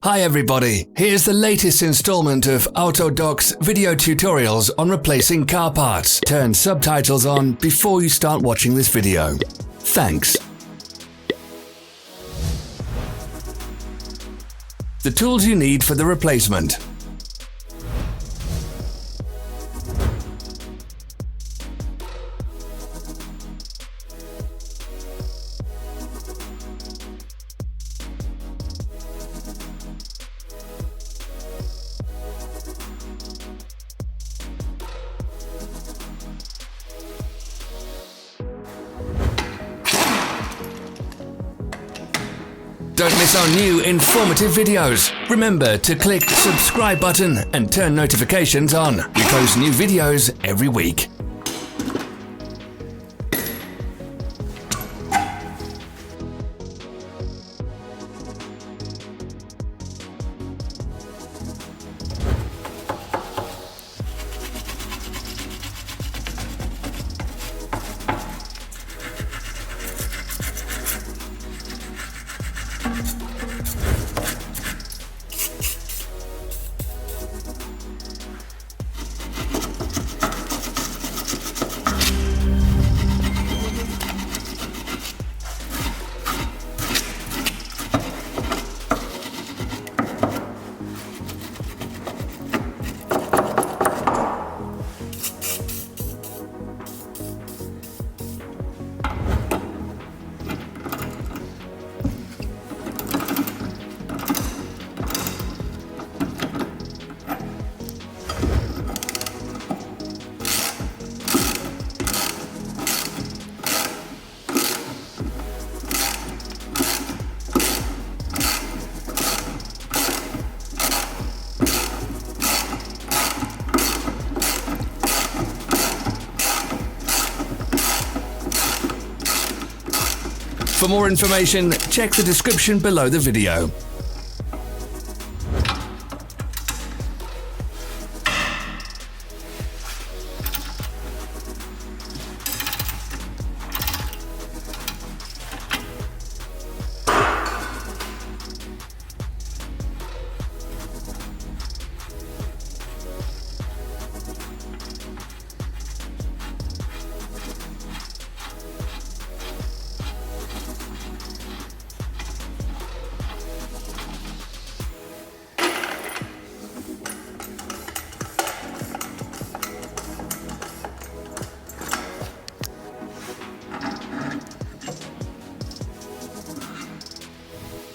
Hi everybody, here's the latest installment of Autodoc's video tutorials on replacing car parts. Turn subtitles on before you start watching this video. Thanks. The tools you need for the replacement. Don't miss our new informative videos. Remember to click the subscribe button and turn notifications on. We post new videos every week. For more information, check the description below the video.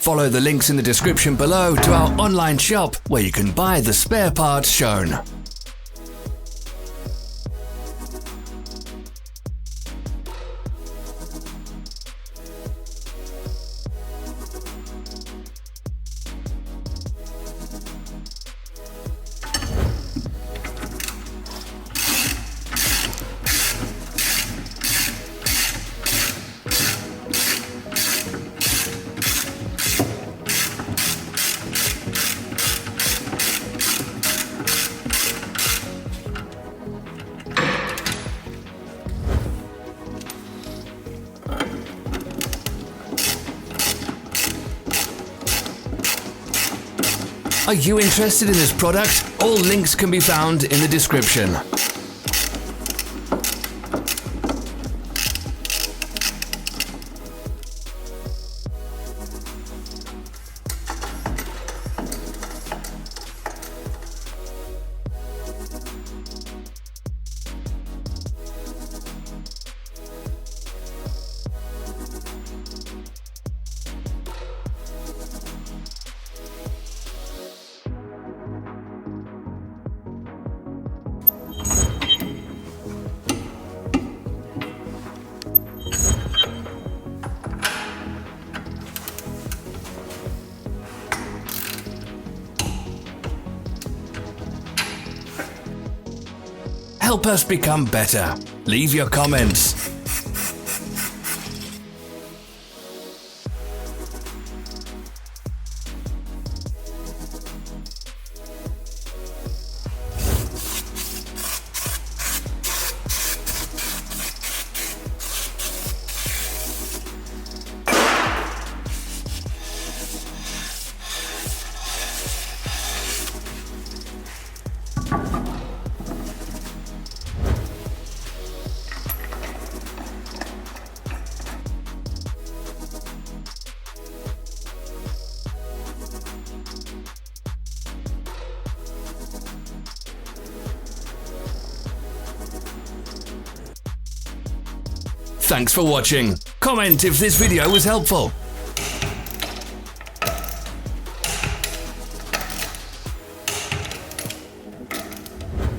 Follow the links in the description below to our online shop where you can buy the spare parts shown. Are you interested in this product? All links can be found in the description. Help us become better. Leave your comments. Thanks for watching. Comment if this video was helpful.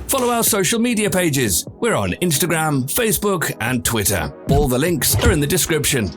Follow our social media pages. We're on Instagram, Facebook, and Twitter. All the links are in the description.